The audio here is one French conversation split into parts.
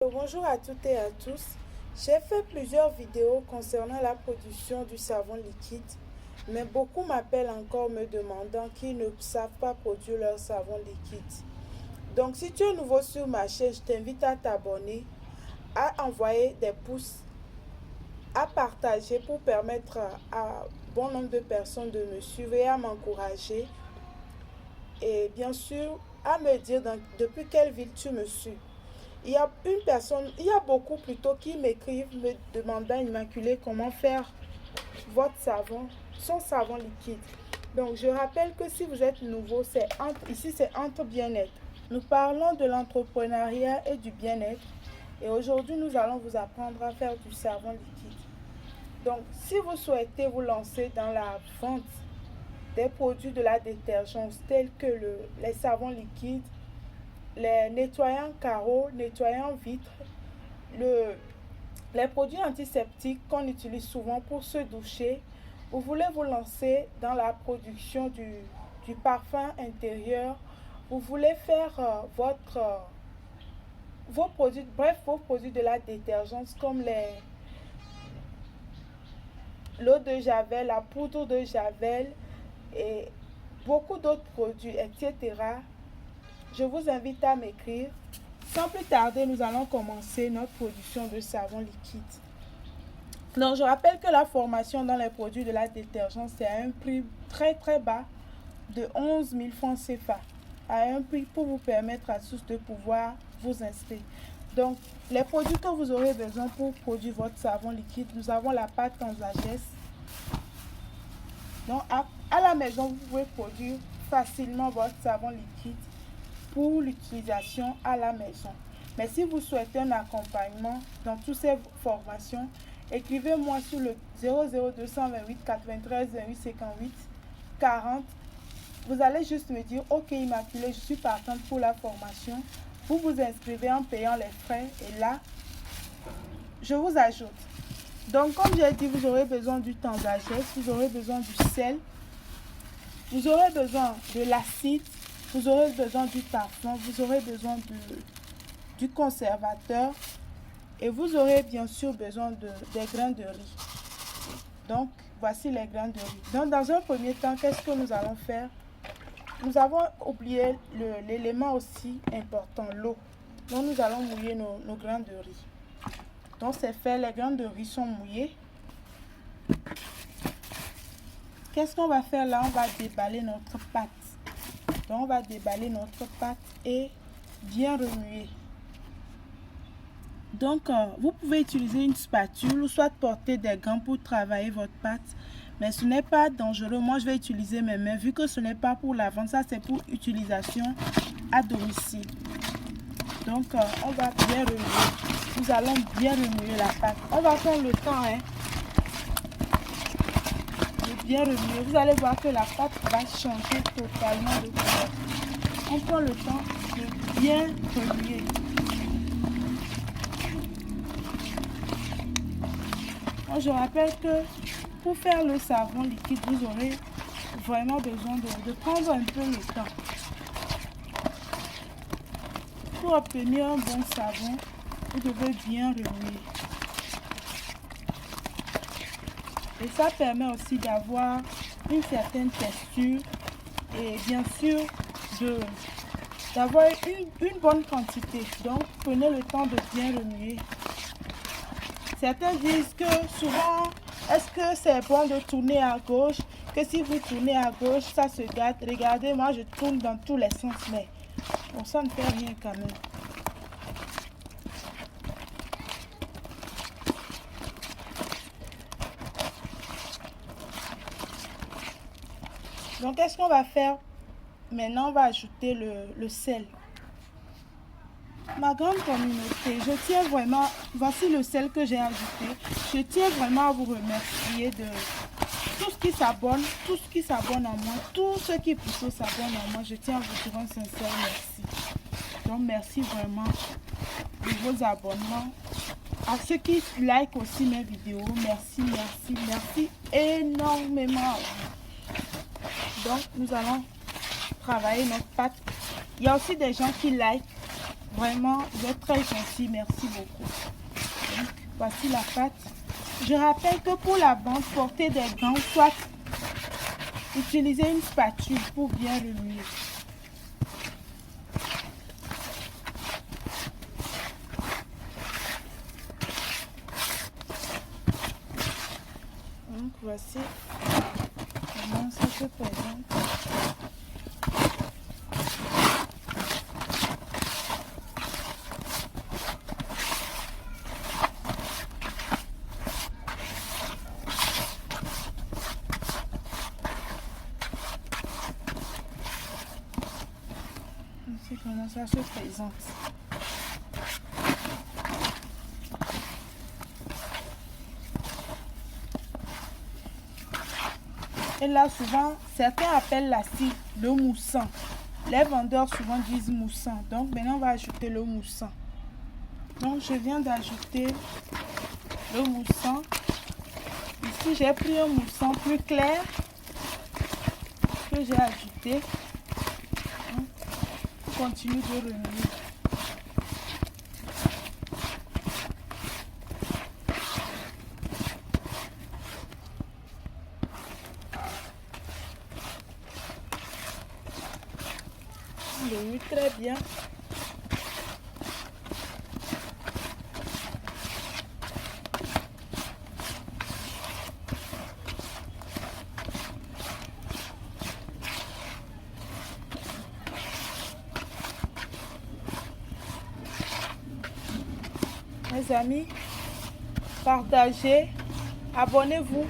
Bonjour à toutes et à tous. J'ai fait plusieurs vidéos concernant la production du savon liquide, mais beaucoup m'appellent encore me demandant qu'ils ne savent pas produire leur savon liquide. Donc si tu es nouveau sur ma chaîne, je t'invite à t'abonner, à envoyer des pouces, à partager pour permettre à bon nombre de personnes de me suivre et à m'encourager. Et bien sûr, à me dire depuis quelle ville tu me suis. Il y a beaucoup plutôt qui m'écrivent me demandant Immaculée comment faire votre savon, son savon liquide. Donc je rappelle que si vous êtes nouveau, ici c'est Entre Bien-être. Nous parlons de l'entrepreneuriat et du bien-être. Et aujourd'hui, nous allons vous apprendre à faire du savon liquide. Donc si vous souhaitez vous lancer dans la vente des produits de la détergence tels que les savons liquides, les nettoyants carreaux, nettoyants vitres, les produits antiseptiques qu'on utilise souvent pour se doucher. Vous voulez vous lancer dans la production du parfum intérieur. Vous voulez faire vos produits de la détergence comme l'eau de javel, la poudre de javel et beaucoup d'autres produits, etc. Je vous invite à m'écrire. Sans plus tarder, nous allons commencer notre production de savon liquide. Donc, je rappelle que la formation dans les produits de la détergence, c'est à un prix très bas de 11 000 francs CFA. À un prix pour vous permettre à tous de pouvoir vous inscrire. Donc, les produits que vous aurez besoin pour produire votre savon liquide, nous avons la pâte en sagesse. Donc, à la maison, vous pouvez produire facilement votre savon liquide pour l'utilisation à la maison. Mais si vous souhaitez un accompagnement dans toutes ces formations, écrivez-moi sur le 00228 93 28 58 40. Vous allez juste me dire ok Immaculée, je suis partante pour la formation. Vous vous inscrivez en payant les frais et là, je vous ajoute. Donc comme j'ai dit, vous aurez besoin du tanzagès, vous aurez besoin du sel, vous aurez besoin de l'acide, vous aurez besoin du parfum, vous aurez besoin du conservateur et vous aurez bien sûr besoin des grains de riz. Donc, voici les grains de riz. Donc, dans un premier temps, qu'est-ce que nous allons faire? Nous avons oublié l'élément aussi important, l'eau. Donc, nous allons mouiller nos grains de riz. Donc, c'est fait, les grains de riz sont mouillés. Qu'est-ce qu'on va faire là? On va déballer notre pâte. Donc, on va déballer notre pâte et bien remuer. Donc, vous pouvez utiliser une spatule ou soit porter des gants pour travailler votre pâte. Mais ce n'est pas dangereux. Moi, je vais utiliser mes mains vu que ce n'est pas pour la vente. Ça, c'est pour utilisation à domicile. Donc, on va bien remuer. Nous allons bien remuer la pâte. On va prendre le temps de bien remuer. Vous allez voir que la pâte va changer totalement de couleur. On prend le temps de bien remuer. Donc, je rappelle que pour faire le savon liquide, vous aurez vraiment besoin de prendre un peu le temps. Pour obtenir un bon savon, vous devez bien remuer. Et ça permet aussi d'avoir une certaine texture et bien sûr d'avoir une bonne quantité. Donc, prenez le temps de bien remuer. Certains disent que souvent, est-ce que c'est bon de tourner à gauche? Que si vous tournez à gauche, ça se gâte. Regardez, moi je tourne dans tous les sens, mais bon, ça ne fait rien quand même. Donc, qu'est-ce qu'on va faire? Maintenant, on va ajouter le sel. Ma grande communauté, je tiens vraiment, voici le sel que j'ai ajouté. Je tiens vraiment à vous remercier de tout ce qui s'abonne à moi, tout ce qui plutôt s'abonne à moi. Je tiens à vous dire un sincère merci. Donc merci vraiment de vos abonnements. À ceux qui like aussi mes vidéos, merci énormément. Donc nous allons travailler notre pâte. Il y a aussi des gens qui like. Vraiment, vous êtes très gentil. Merci beaucoup. Donc, voici la pâte. Je rappelle que pour la bande, portez des gants, soit utilisez une spatule pour bien remuer. Donc voici comment ça se présente. Voici comment ça se présente. Et là, souvent, certains appellent la scie le moussant. Les vendeurs souvent disent moussant. Donc, maintenant, on va ajouter le moussant. Donc, je viens d'ajouter le moussant. Ici, j'ai pris un moussant plus clair que j'ai ajouté. Donc, on continue de remuer. On remue très bien. Mes amis, partagez, abonnez-vous,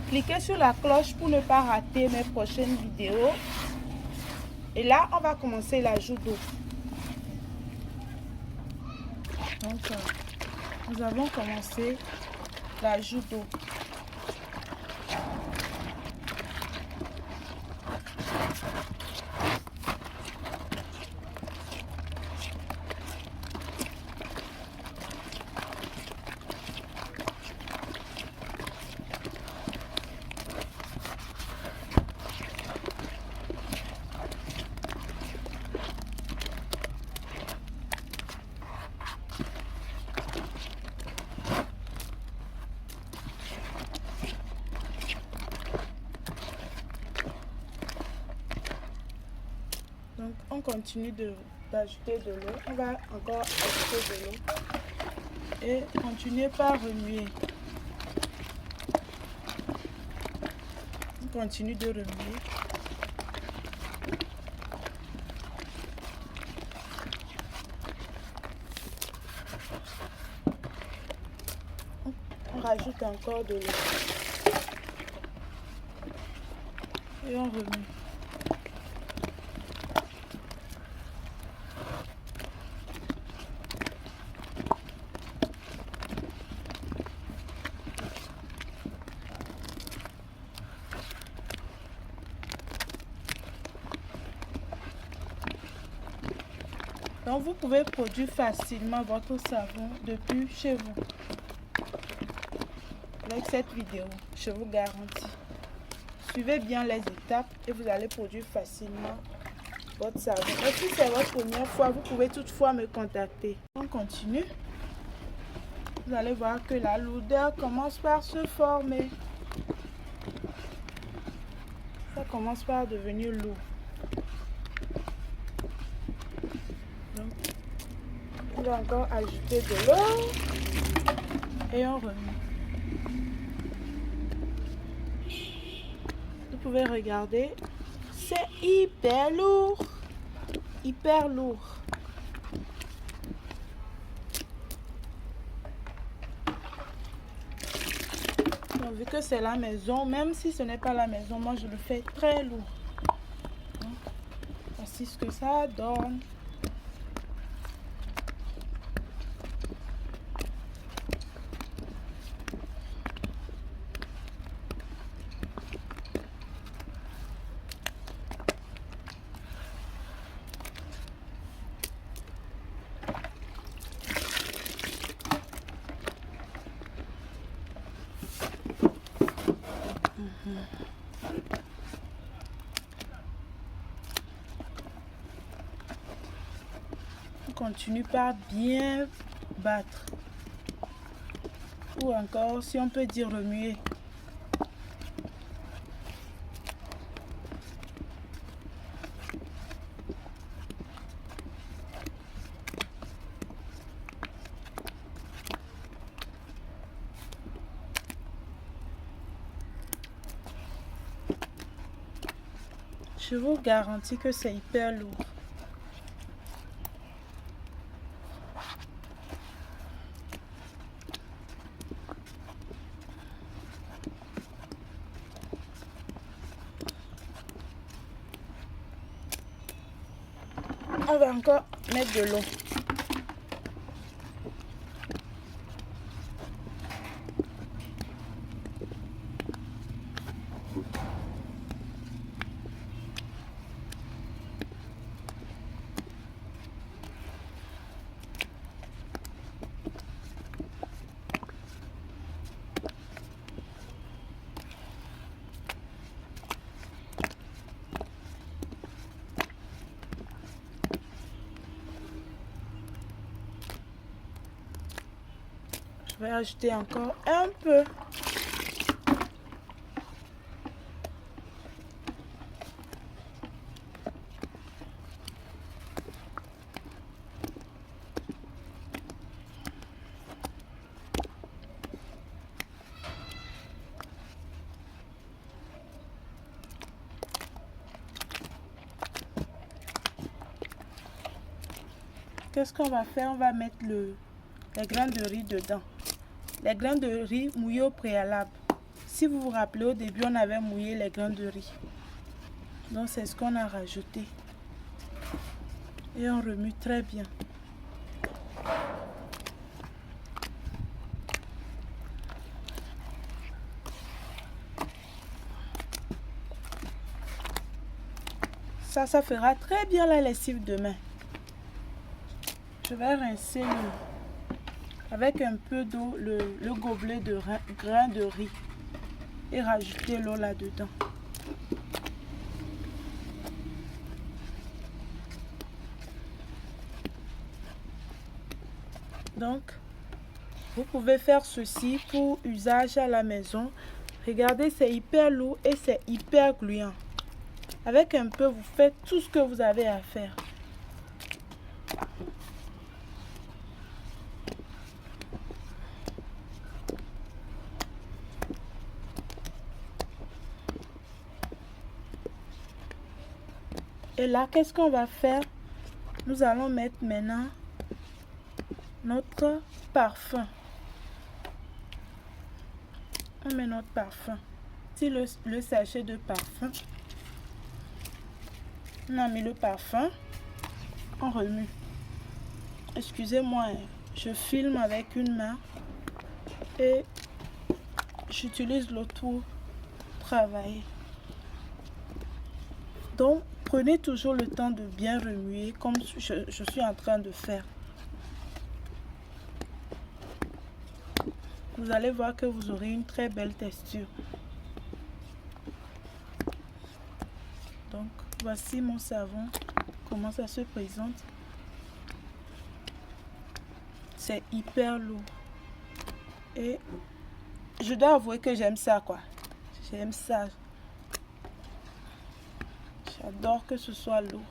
cliquez sur la cloche pour ne pas rater mes prochaines vidéos. Et là, on va commencer l'ajout d'eau. Donc, nous avons commencé l'ajout d'eau. Donc, on continue d'ajouter de l'eau. On va encore ajouter de l'eau. Et continuer par remuer. On continue de remuer. On rajoute encore de l'eau. Et on remue. Donc, vous pouvez produire facilement votre savon depuis chez vous. Avec cette vidéo, je vous garantis. Suivez bien les étapes et vous allez produire facilement votre savon. Et si c'est votre première fois, vous pouvez toutefois me contacter. On continue. Vous allez voir que la lourdeur commence par se former. Ça commence par devenir lourd. Donc, on va encore ajouter de l'eau et on remet. Vous pouvez regarder, c'est hyper lourd, hyper lourd. Donc, vu que c'est la maison, même si ce n'est pas la maison, moi je le fais très lourd. Donc, voici ce que ça donne. continue par bien battre. Ou encore, si on peut dire remuer. Je vous garantis que c'est hyper lourd. On va encore mettre de l'eau. Je vais ajouter encore un peu. Qu'est-ce qu'on va faire? On va mettre les grains de riz dedans. Les grains de riz mouillés au préalable. Si vous vous rappelez, au début, on avait mouillé les grains de riz. Donc, c'est ce qu'on a rajouté. Et on remue très bien. Ça fera très bien la lessive demain. Je vais rincer avec un peu d'eau le gobelet de grains de riz et rajouter l'eau là-dedans. Donc, vous pouvez faire ceci pour usage à la maison. Regardez, c'est hyper lourd et c'est hyper gluant. Avec un peu, vous faites tout ce que vous avez à faire. Et là, qu'est-ce qu'on va faire? Nous allons mettre maintenant notre parfum. On met notre parfum. Si le sachet de parfum, on a mis le parfum, on remue. Excusez-moi, je filme avec une main et j'utilise l'autre pour travailler. Donc, prenez toujours le temps de bien remuer comme je suis en train de faire. Vous allez voir que vous aurez une très belle texture. Donc, voici mon savon, comment ça se présente. C'est hyper lourd. Et je dois avouer que j'aime ça, quoi. J'aime ça. J'adore que ce soit lourd.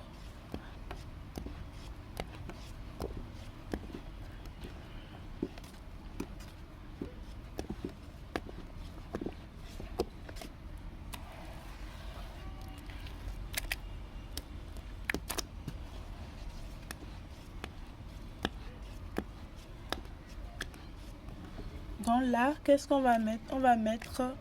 Donc là, qu'est-ce qu'on va mettre? On va mettre,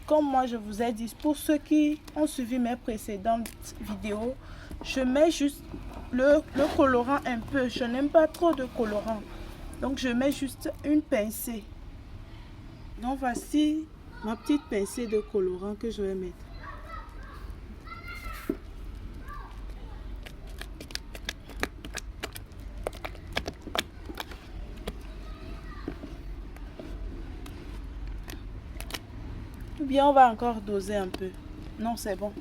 comme moi je vous ai dit, pour ceux qui ont suivi mes précédentes vidéos, je mets juste le colorant un peu. Je n'aime pas trop de colorant. Donc je mets juste une pincée. Donc voici ma petite pincée de colorant que je vais mettre. Ou bien on va encore doser un peu. Non, c'est bon.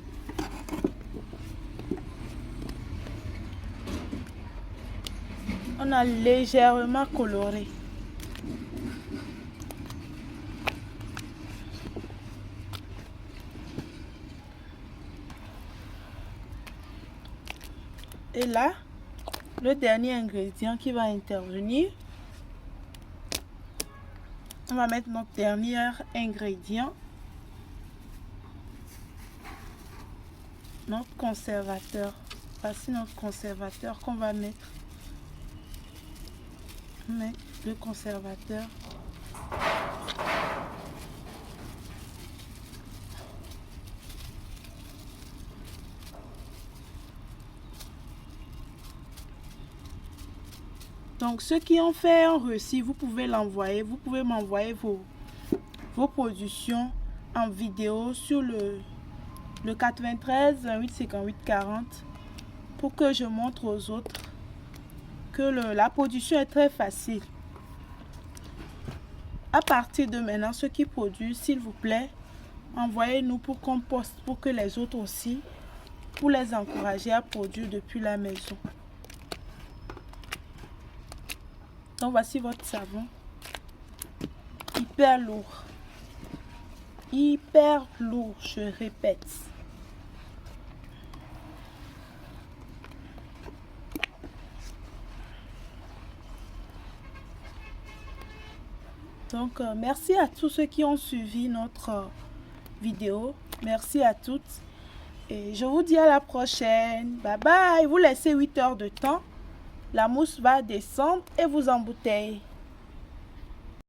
On a légèrement coloré. Et là, le dernier ingrédient qui va intervenir, on va mettre notre dernier ingrédient, notre conservateur. Voici notre conservateur qu'on va mettre. On met le conservateur. Donc, ceux qui ont fait un reçu, vous pouvez l'envoyer. Vous pouvez m'envoyer vos productions en vidéo sur le 93 28 58 40 pour que je montre aux autres que la production est très facile. À partir de maintenant, ceux qui produisent, s'il vous plaît, envoyez-nous pour qu'on poste, pour que les autres aussi, pour les encourager à produire depuis la maison. Donc voici votre savon. Hyper lourd. Hyper lourd, je répète. Donc merci à tous ceux qui ont suivi notre vidéo. Merci à toutes. Et je vous dis à la prochaine. Bye bye. Vous laissez 8 heures de temps. La mousse va descendre et vous embouteille.